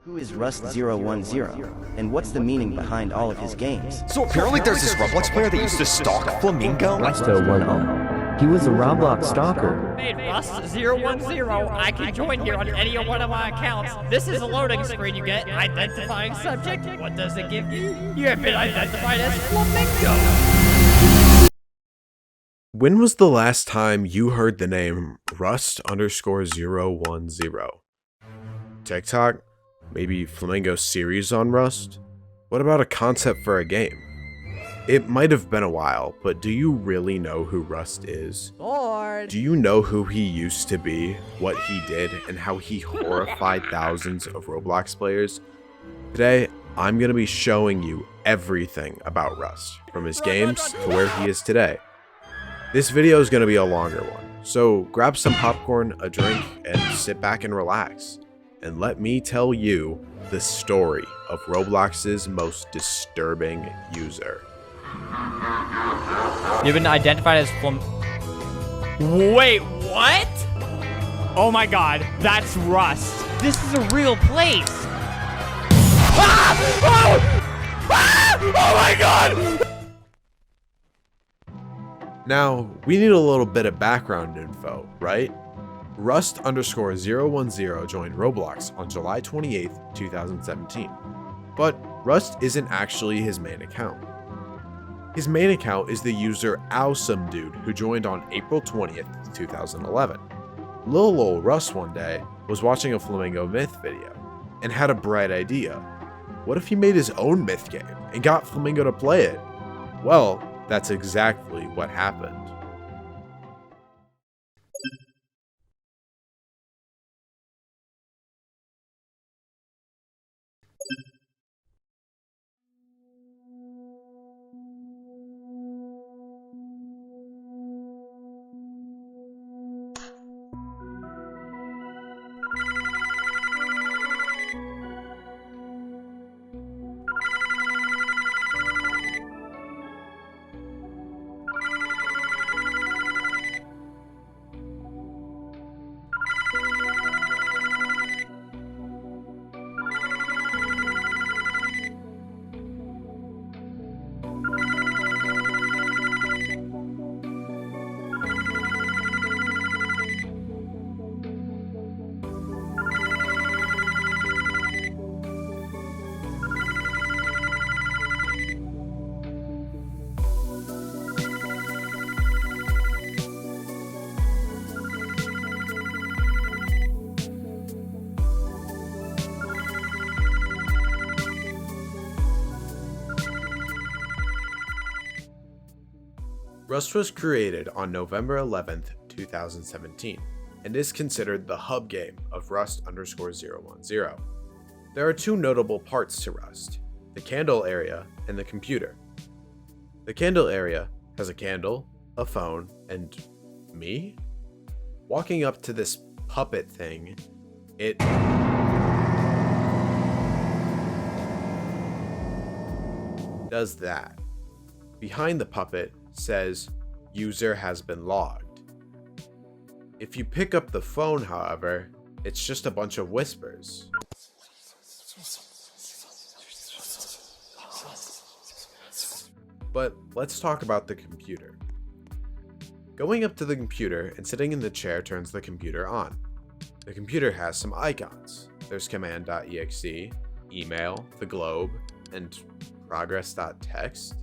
Who is Rust010, and what's the meaning behind all of his games? So apparently there's this Roblox player that used to stalk Flamingo. Rust010. He was a Roblox stalker. Hey, Rust010, I can join here on any one of my accounts. This is a loading screen you get. Identifying subject. What does it give you? You have been identified as Flamingo. When was the last time you heard the name Rust_010? TikTok? Maybe Flamingo series on Rust? What about a concept for a game? It might have been a while, but do you really know who Rust is? Lord. Do you know who he used to be, what he did, and how he horrified thousands of Roblox players? Today, I'm going to be showing you everything about Rust, from his games to where he is today. This video is going to be a longer one, so grab some popcorn, a drink, and sit back and relax. And let me tell you the story of Roblox's most disturbing user. You've been identified as Wait, what? Oh my god, that's Rust. This is a real place. Ah! Oh! Ah! Oh my god! Now, we need a little bit of background info, right? Rust_010 joined Roblox on July 28th, 2017. But Rust isn't actually his main account. His main account is the user AwesomeDude, who joined on April 20th, 2011. Lil ol' Rust one day was watching a Flamingo myth video and had a bright idea. What if he made his own myth game and got Flamingo to play it? Well, that's exactly what happened. Rust was created on November 11th, 2017, and is considered the hub game of Rust_010. There are two notable parts to Rust, the candle area and the computer. The candle area has a candle, a phone, and me? Walking up to this puppet thing, it does that. Behind the puppet says user has been logged. If you pick up the phone, however, it's just a bunch of whispers. But let's talk about the computer. Going up to the computer and sitting in the chair turns the computer on. The computer has some icons. There's command.exe, email, the globe, and progress.txt.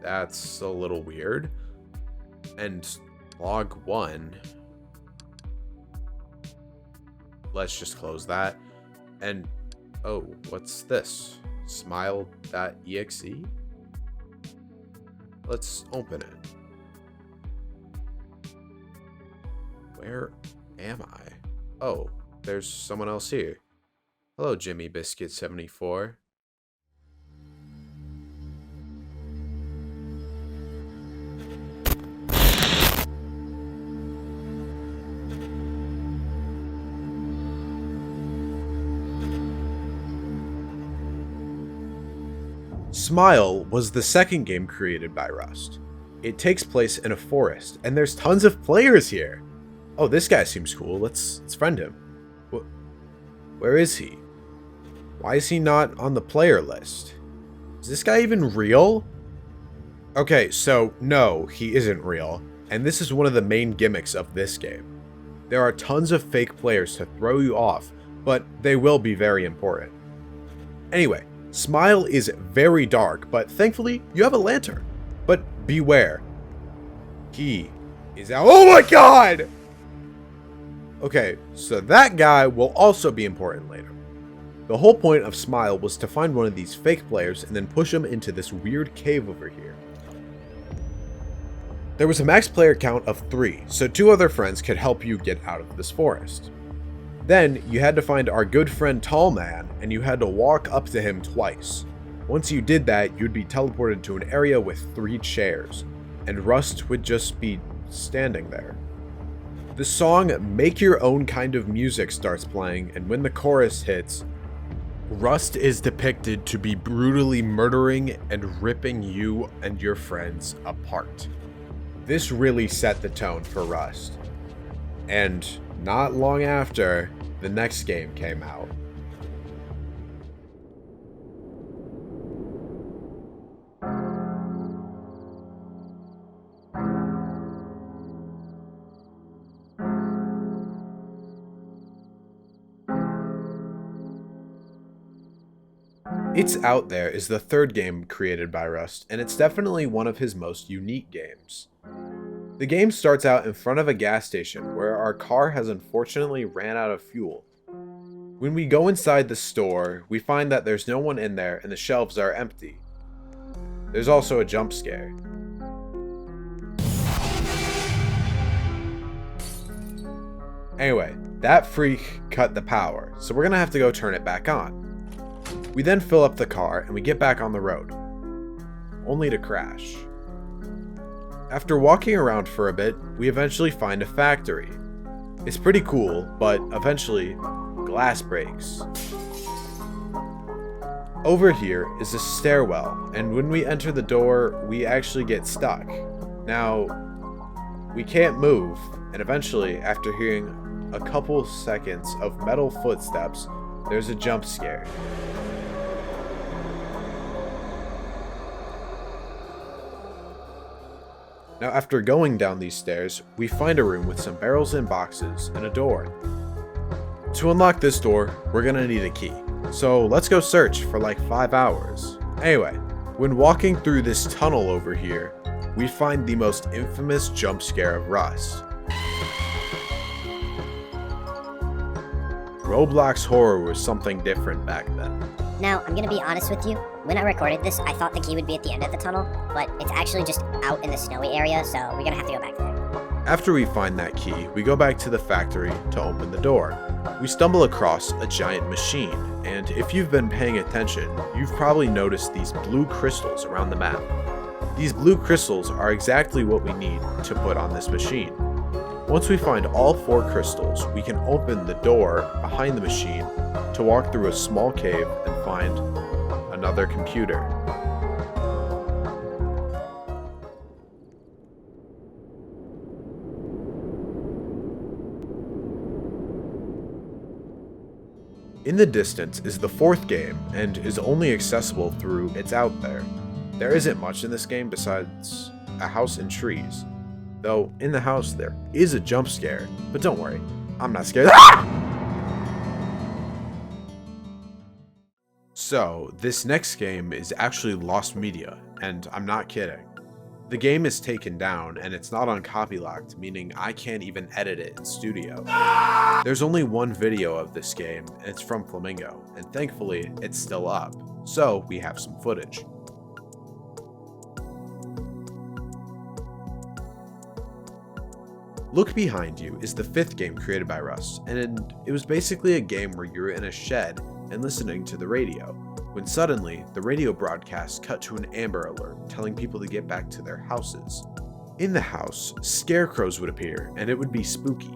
That's a little weird. And log 1. Let's just close that. And oh, what's this? Smile.exe? Let's open it. Where am I? Oh, there's someone else here. Hello, Jimmy Biscuit 74. Smile was the second game created by Rust. It takes place in a forest, and there's tons of players here. Oh, this guy seems cool. Let's friend him. Where is he? Why is he not on the player list? Is this guy even real? Okay, so no, he isn't real, and this is one of the main gimmicks of this game. There are tons of fake players to throw you off, but they will be very important. Anyway, Smile is very dark, but thankfully you have a lantern. But beware. He is out. Oh my god! Okay, so that guy will also be important later. The whole point of Smile was to find one of these fake players and then push him into this weird cave over here. There was a max player count of 3, so 2 other friends could help you get out of this forest. Then, you had to find our good friend Tall Man, and you had to walk up to him twice. Once you did that, you'd be teleported to an area with 3 chairs, and Rust would just be standing there. The song Make Your Own Kind of Music starts playing, and when the chorus hits, Rust is depicted to be brutally murdering and ripping you and your friends apart. This really set the tone for Rust. And not long after, the next game came out. It's Out There is the 3rd game created by Rust, and it's definitely one of his most unique games. The game starts out in front of a gas station where our car has unfortunately ran out of fuel. When we go inside the store, we find that there's no one in there and the shelves are empty. There's also a jump scare. Anyway, that freak cut the power, so we're gonna have to go turn it back on. We then fill up the car and we get back on the road, only to crash. After walking around for a bit, we eventually find a factory. It's pretty cool, but eventually, glass breaks. Over here is a stairwell, and when we enter the door, we actually get stuck. Now, we can't move, and eventually, after hearing a couple seconds of metal footsteps, there's a jump scare. Now, after going down these stairs, we find a room with some barrels and boxes and a door. To unlock this door, we're gonna need a key. So let's go search for like 5 hours. Anyway, when walking through this tunnel over here, we find the most infamous jump scare of Rust. Roblox horror was something different back then. Now, I'm gonna be honest with you. When I recorded this, I thought the key would be at the end of the tunnel, but it's actually just out in the snowy area, so we're gonna have to go back there. After we find that key, we go back to the factory to open the door. We stumble across a giant machine, and if you've been paying attention, you've probably noticed these blue crystals around the map. These blue crystals are exactly what we need to put on this machine. Once we find all 4 crystals, we can open the door behind the machine to walk through a small cave and find another computer. In the distance is the 4th game and is only accessible through It's Out There. There isn't much in this game besides a house and trees. Though in the house there is a jump scare, but don't worry, I'm not scared. So, this next game is actually lost media, and I'm not kidding. The game is taken down and it's not on copylocked, meaning I can't even edit it in studio. There's only one video of this game, and it's from Flamingo, and thankfully it's still up, so we have some footage. Look Behind You is the 5th game created by Rust, and it was basically a game where you're in a shed and listening to the radio, when suddenly the radio broadcast cut to an Amber Alert telling people to get back to their houses. In the house, scarecrows would appear and it would be spooky.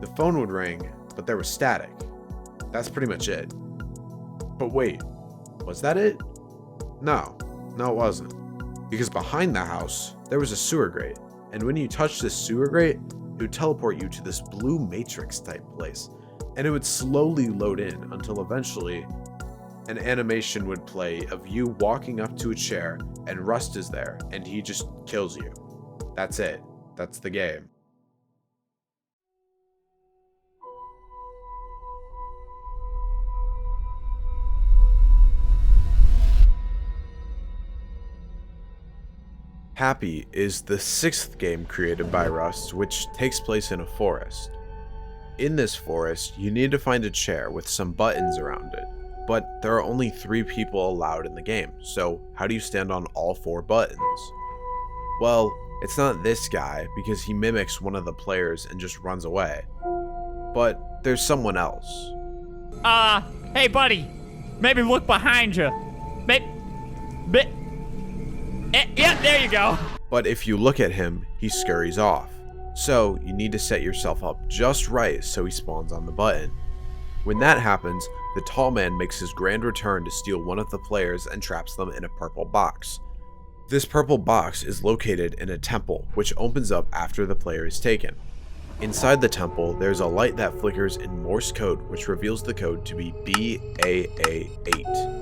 The phone would ring, but there was static. That's pretty much it. But wait, was that it? No, it wasn't. Because behind the house, there was a sewer grate, and when you touched this sewer grate, it would teleport you to this blue matrix type place. and it would slowly load in until eventually an animation would play of you walking up to a chair and Rust is there and he just kills you. That's it. That's the game. Happy is the 6th game created by Rust, which takes place in a forest. In this forest, you need to find a chair with some buttons around it, but there are only 3 people allowed in the game, so how do you stand on all 4 buttons? Well, it's not this guy because he mimics one of the players and just runs away, but there's someone else. Hey buddy, maybe look behind you. Yeah, there you go. But if you look at him, he scurries off. So you need to set yourself up just right so he spawns on the button. When that happens, the tall man makes his grand return to steal one of the players and traps them in a purple box. This purple box is located in a temple, which opens up after the player is taken. Inside the temple, there's a light that flickers in Morse code, which reveals the code to be BAA8.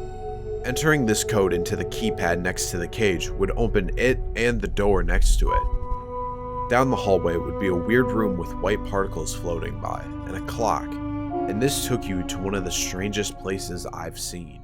Entering this code into the keypad next to the cage would open it and the door next to it. Down the hallway would be a weird room with white particles floating by, and a clock, and this took you to one of the strangest places I've seen.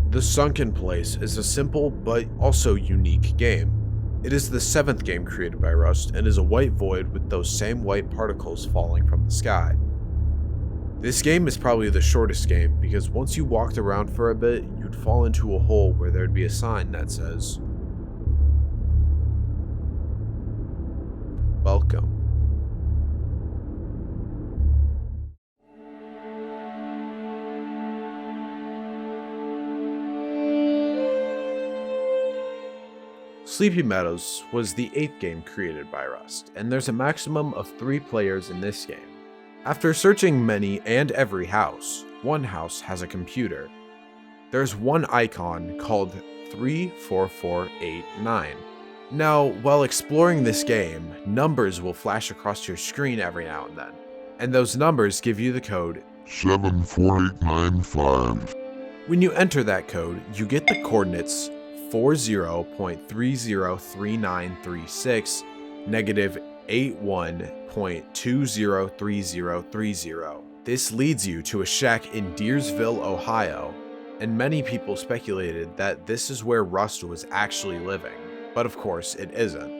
The Sunken Place is a simple but also unique game. It is the 7th game created by Rust and is a white void with those same white particles falling from the sky. This game is probably the shortest game because once you walked around for a bit, you'd fall into a hole where there'd be a sign that says, "Welcome." Sleepy Meadows was the 8th game created by Rust, and there's a maximum of 3 players in this game. After searching many and every house, one house has a computer. There's one icon called 34489. Now, while exploring this game, numbers will flash across your screen every now and then, and those numbers give you the code 74895. When you enter that code, you get the coordinates 40.303936, negative 81.203030. This leads you to a shack in Deersville, Ohio, and many people speculated that this is where Rust was actually living, but of course it isn't.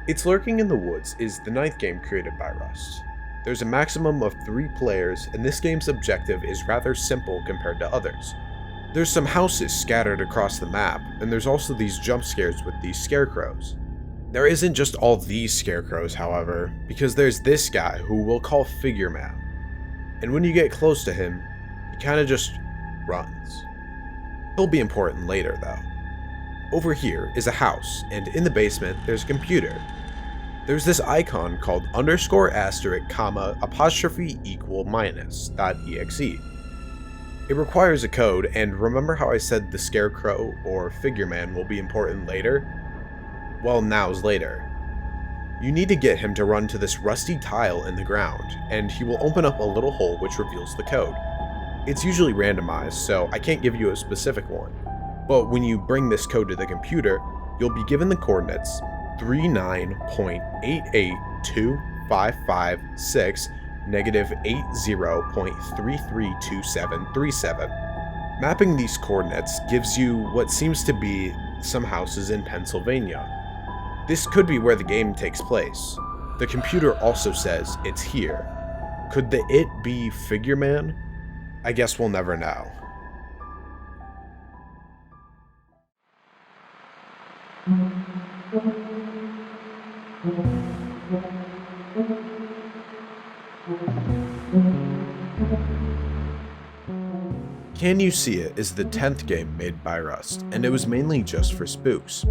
It's Lurking in the Woods is the 9th game created by Rust. There's a maximum of 3 players, and this game's objective is rather simple compared to others. There's some houses scattered across the map, and there's also these jump scares with these scarecrows. There isn't just all these scarecrows, however, because there's this guy who we'll call Figure Man. And when you get close to him, he kinda just runs. He'll be important later though. Over here is a house, and in the basement there's a computer. There's this icon called _*, comma, apostrophe equal minus.exe. It requires a code, and remember how I said the scarecrow or figure man will be important later? Well, now's later. You need to get him to run to this rusty tile in the ground, and he will open up a little hole which reveals the code. It's usually randomized, so I can't give you a specific one. But when you bring this code to the computer, you'll be given the coordinates 39.882556, negative 80.332737. Mapping these coordinates gives you what seems to be some houses in Pennsylvania. This could be where the game takes place. The computer also says it's here. Could the it be Figure Man? I guess we'll never know. Can You See It is the 10th game made by Rust, and it was mainly just for spooks.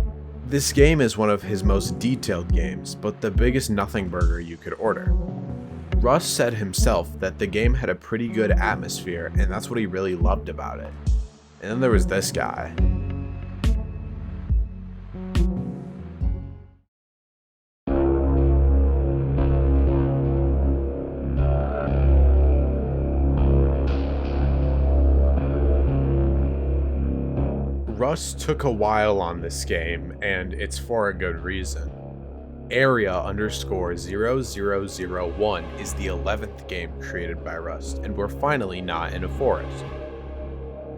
This game is one of his most detailed games, but the biggest nothing burger you could order. Rust said himself that the game had a pretty good atmosphere, and that's what he really loved about it. And then there was this guy. Rust took a while on this game, and it's for a good reason. Area_0001 is the 11th game created by Rust, and we're finally not in a forest.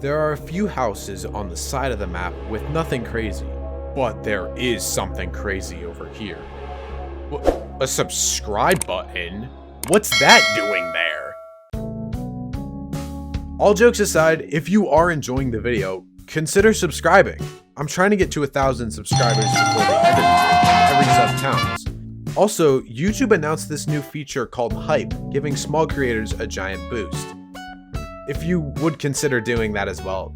There are a few houses on the side of the map with nothing crazy, but there is something crazy over here. A subscribe button? What's that doing there? All jokes aside, if you are enjoying the video, consider subscribing. I'm trying to get to 1,000 subscribers before the end of the year. Every sub counts. Also, YouTube announced this new feature called Hype, giving small creators a giant boost. If you would consider doing that as well,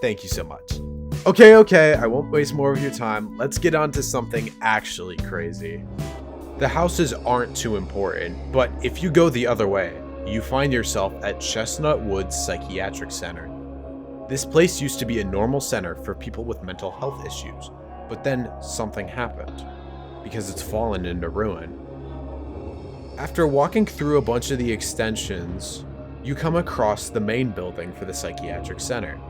thank you so much. Okay, I won't waste more of your time. Let's get on to something actually crazy. The houses aren't too important, but if you go the other way, you find yourself at Chestnut Woods Psychiatric Center. This place used to be a normal center for people with mental health issues, but then something happened, because it's fallen into ruin. After walking through a bunch of the extensions, you come across the main building for the psychiatric center.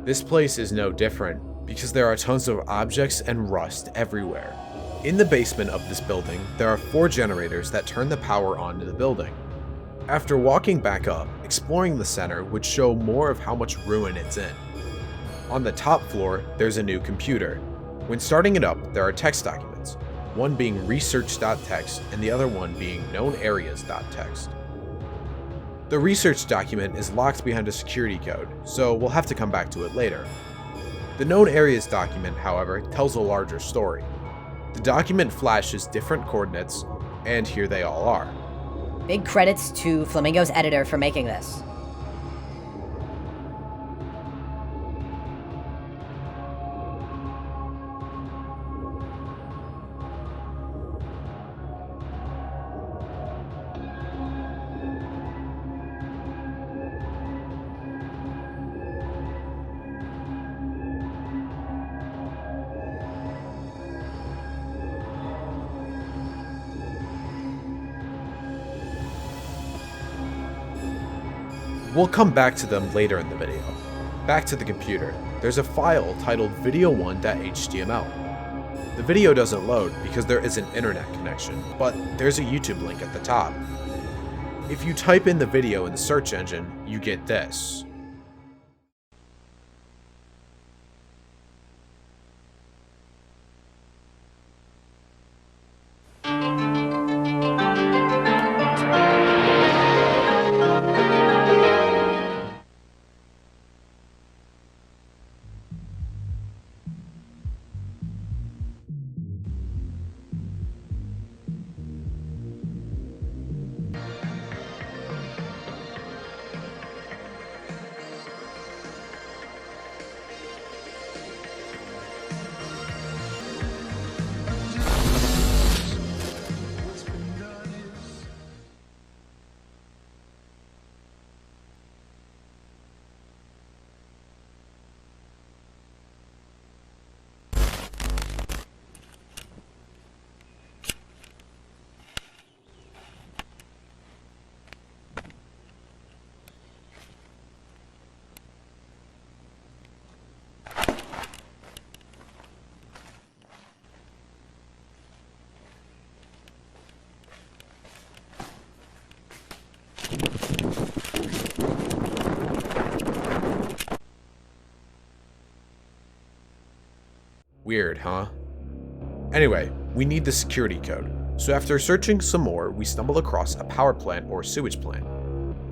This place is no different, because there are tons of objects and rust everywhere. In the basement of this building, there are 4 generators that turn the power on to the building. After walking back up, exploring the center would show more of how much ruin it's in. On the top floor, there's a new computer. When starting it up, there are text documents, one being research.txt and the other one being known areas.txt. The research document is locked behind a security code, so we'll have to come back to it later. The known areas document, however, tells a larger story. The document flashes different coordinates, and here they all are. Big credits to Flamingo's editor for making this. We'll come back to them later in the video. Back to the computer. There's a file titled video1.html. The video doesn't load because there isn't internet connection, but there's a YouTube link at the top. If you type in the video in the search engine, you get this. Weird, huh? Anyway, we need the security code, so after searching some more, we stumble across a power plant or sewage plant.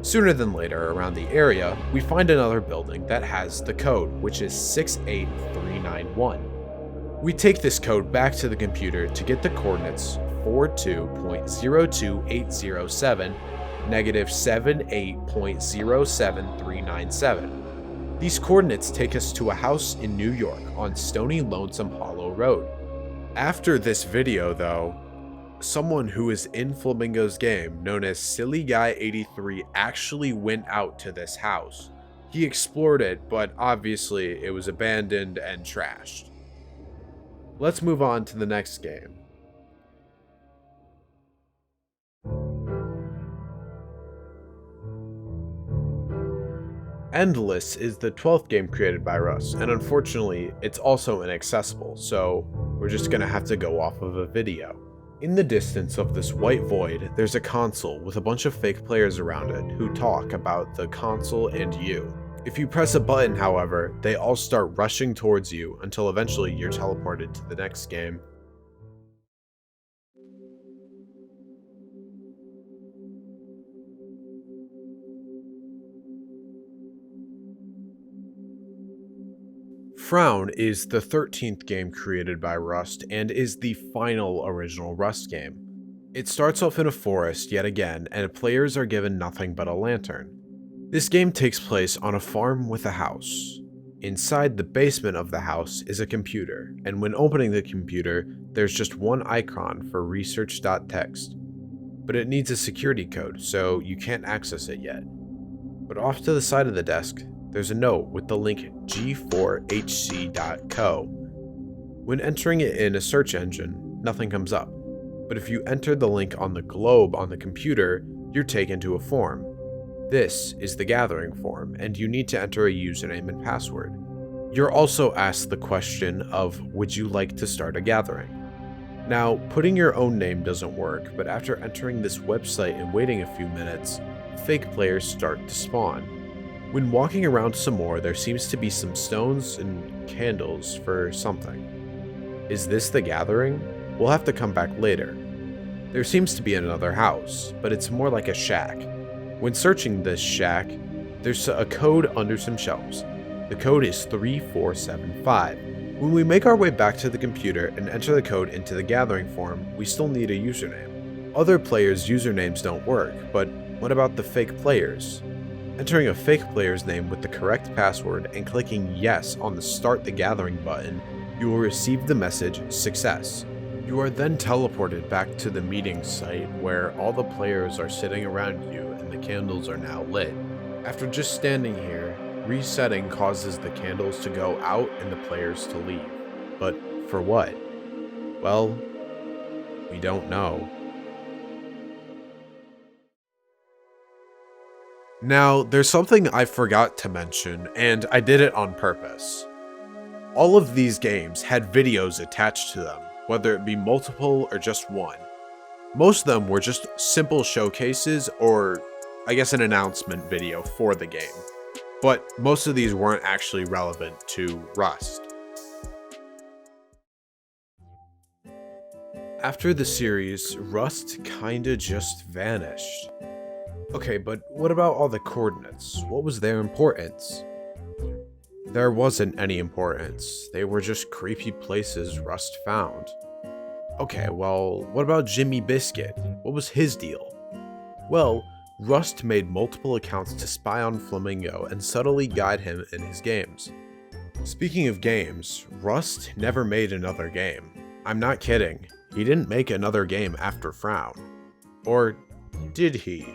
Sooner than later, around the area, we find another building that has the code, which is 68391. We take this code back to the computer to get the coordinates 42.02807, -78.07397. These coordinates take us to a house in New York on Stony Lonesome Hollow Road. After this video though, someone who is in Flamingo's game, known as Silly Guy 83, actually went out to this house. He explored it, but obviously it was abandoned and trashed. Let's move on to the next game. Endless is the 12th game created by Russ, and unfortunately, it's also inaccessible, so we're just gonna have to go off of a video. In the distance of this white void, there's a console with a bunch of fake players around it who talk about the console and you. If you press a button, however, they all start rushing towards you until eventually you're teleported to the next game. Frown is the 13th game created by Rust and is the final original Rust game. It starts off in a forest yet again, and players are given nothing but a lantern. This game takes place on a farm with a house. Inside the basement of the house is a computer, and when opening the computer, there's just one icon for research.txt. But it needs a security code, so you can't access it yet. But off to the side of the desk, there's a note with the link g4hc.co. When entering it in a search engine, nothing comes up. But if you enter the link on the globe on the computer, you're taken to a form. This is the gathering form, and you need to enter a username and password. You're also asked the question of, would you like to start a gathering? Now, putting your own name doesn't work, but after entering this website and waiting a few minutes, fake players start to spawn. When walking around some more, there seems to be some stones and candles for something. Is this the gathering? We'll have to come back later. There seems to be another house, but it's more like a shack. When searching this shack, there's a code under some shelves. The code is 3475. When we make our way back to the computer and enter the code into the gathering form, we still need a username. Other players' usernames don't work, but what about the fake players? Entering a fake player's name with the correct password and clicking yes on the Start the Gathering button, you will receive the message Success. You are then teleported back to the meeting site where all the players are sitting around you and the candles are now lit. After just standing here, resetting causes the candles to go out and the players to leave. But for what? Well, we don't know. Now, there's something I forgot to mention, and I did it on purpose. All of these games had videos attached to them, whether it be multiple or just one. Most of them were just simple showcases or, I guess, an announcement video for the game. But most of these weren't actually relevant to Rust. After the series, Rust kinda just vanished. Okay, but what about all the coordinates? What was their importance? There wasn't any importance. They were just creepy places Rust found. Okay, well, what about Jimmy Biscuit? What was his deal? Well, Rust made multiple accounts to spy on Flamingo and subtly guide him in his games. Speaking of games, Rust never made another game. I'm not kidding. He didn't make another game after Frown. Or did he?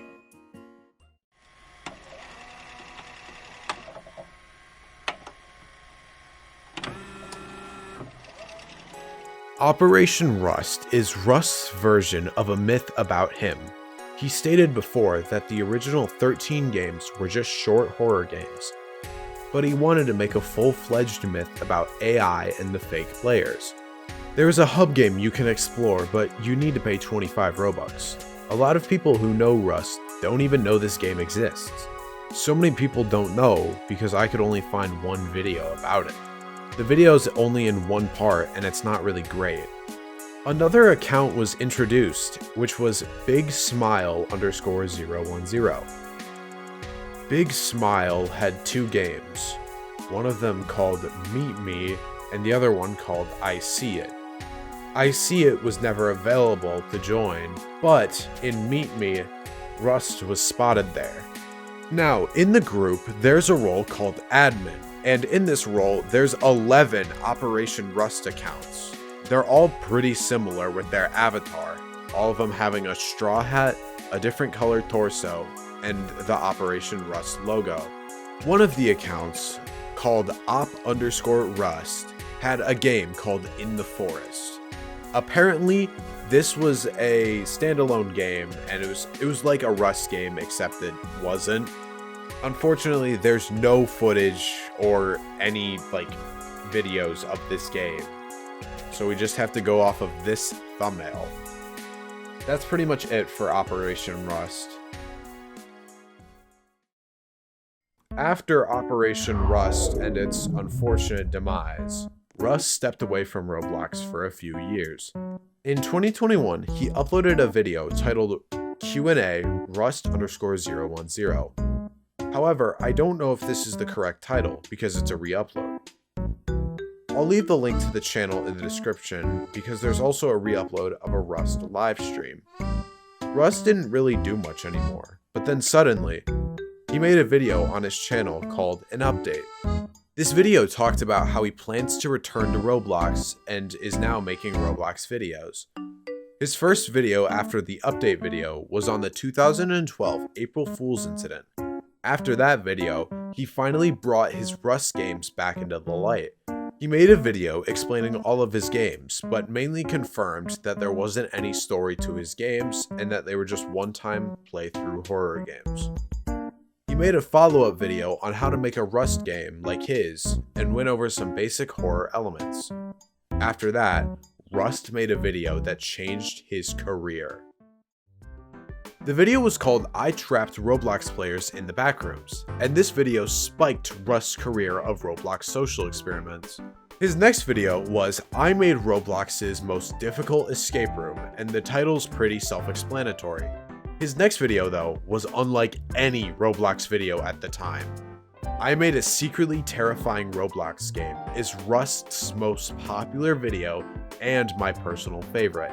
Operation Rust is Rust's version of a myth about him. He stated before that the original 13 games were just short horror games, but he wanted to make a full-fledged myth about AI and the fake players. There is a hub game you can explore, but you need to pay 25 Robux. A lot of people who know Rust don't even know this game exists. So many people don't know because I could only find one video about it. The video is only in one part and it's not really great. Another account was introduced, which was Big Smile _010. Big Smile had two games, one of them called Meet Me and the other one called I See It. I See It was never available to join, but in Meet Me, Rust was spotted there. Now, in the group, there's a role called admin, and in this role, there's 11 Operation Rust accounts. They're all pretty similar with their avatar, all of them having a straw hat, a different colored torso, and the Operation Rust logo. One of the accounts, called op_rust, had a game called In the Forest. Apparently, this was a standalone game, and it was like a Rust game, except it wasn't. Unfortunately, there's no footage or any videos of this game, so we just have to go off of this thumbnail. That's pretty much it for Operation Rust. After Operation Rust and its unfortunate demise, Rust stepped away from Roblox for a few years. In 2021, he uploaded a video titled Q&A Rust_010. However, I don't know if this is the correct title because it's a re-upload. I'll leave the link to the channel in the description because there's also a re-upload of a Rust live stream. Rust didn't really do much anymore, but then suddenly, he made a video on his channel called An Update. This video talked about how he plans to return to Roblox and is now making Roblox videos. His first video after the update video was on the 2012 April Fool's incident. After that video, he finally brought his Rust games back into the light. He made a video explaining all of his games, but mainly confirmed that there wasn't any story to his games and that they were just one-time playthrough horror games. He made a follow-up video on how to make a Rust game like his and went over some basic horror elements. After that, Rust made a video that changed his career. The video was called I Trapped Roblox Players in the Backrooms, and this video spiked Rust's career of Roblox social experiments. His next video was I Made Roblox's Most Difficult Escape Room, and the title's pretty self-explanatory. His next video, though, was unlike any Roblox video at the time. I Made a Secretly Terrifying Roblox Game is Rust's most popular video and my personal favorite.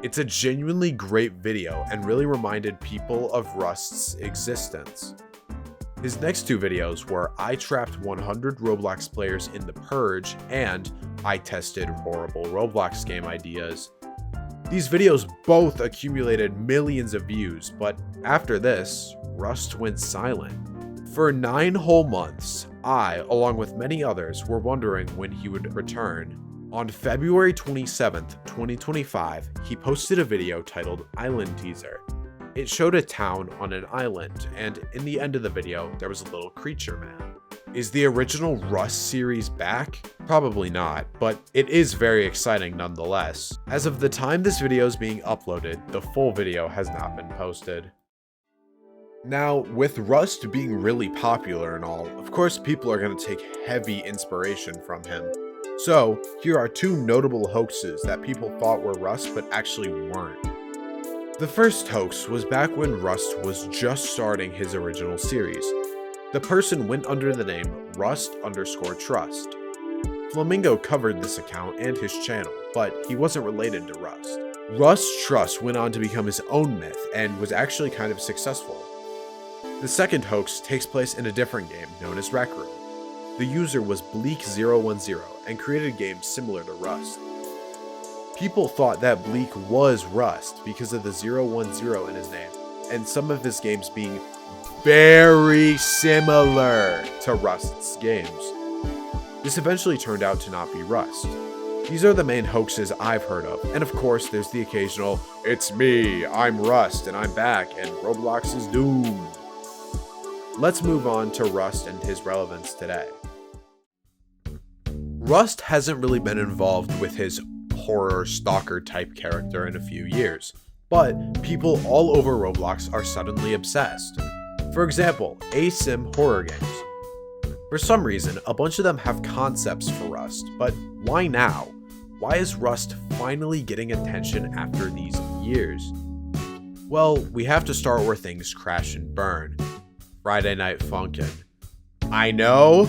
It's a genuinely great video and really reminded people of Rust's existence. His next two videos were I Trapped 100 Roblox Players in the Purge and I Tested Horrible Roblox Game Ideas. These videos both accumulated millions of views, but after this, Rust went silent. For 9 whole months, I, along with many others, were wondering when he would return. On February 27th, 2025, he posted a video titled Island Teaser. It showed a town on an island, and in the end of the video, there was a little creature man. Is the original Rust series back? Probably not, but it is very exciting nonetheless. As of the time this video is being uploaded, the full video has not been posted. Now, with Rust being really popular and all, of course people are going to take heavy inspiration from him. So, here are 2 notable hoaxes that people thought were Rust but actually weren't. The first hoax was back when Rust was just starting his original series. The person went under the name Rust_Trust. Flamingo covered this account and his channel, but he wasn't related to Rust. Rust Trust went on to become his own myth and was actually kind of successful. The second hoax takes place in a different game known as Rec Room. The user was Bleak010 and created games similar to Rust. People thought that Bleak was Rust because of the 010 in his name, and some of his games being very similar to Rust's games. This eventually turned out to not be Rust. These are the main hoaxes I've heard of, and of course there's the occasional, it's me, I'm Rust, and I'm back, and Roblox is doomed. Let's move on to Rust and his relevance today. Rust hasn't really been involved with his horror stalker type character in a few years, but people all over Roblox are suddenly obsessed. For example, ASIM horror games. For some reason, a bunch of them have concepts for Rust, but why now? Why is Rust finally getting attention after these years? Well, we have to start where things crash and burn. Friday Night Funkin'. I know.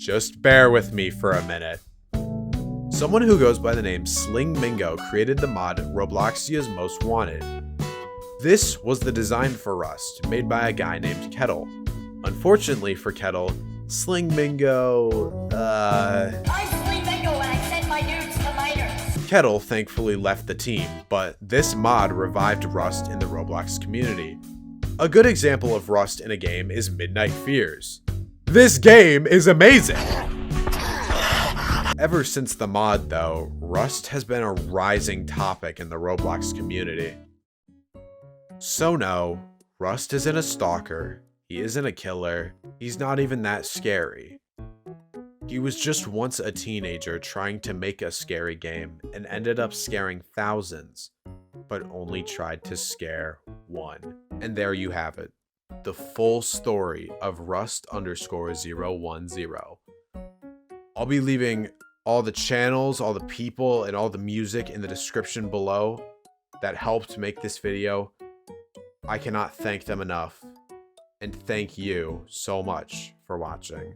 Just bear with me for a minute. Someone who goes by the name Sling Mingo created the mod Robloxia's Most Wanted. This was the design for Rust, made by a guy named Kettle. Unfortunately for Kettle, Sling Mingo, I'm Sling Mingo and I send my nudes to minors. Kettle thankfully left the team, but this mod revived Rust in the Roblox community. A good example of Rust in a game is Midnight Fears. This game is amazing! Ever since the mod, though, Rust has been a rising topic in the Roblox community. So no, Rust isn't a stalker, he isn't a killer, he's not even that scary. He was just once a teenager trying to make a scary game and ended up scaring thousands, but only tried to scare one. And there you have it, the full story of Rust_010. I'll be leaving all the channels, all the people, and all the music in the description below that helped make this video. I cannot thank them enough. And thank you so much for watching.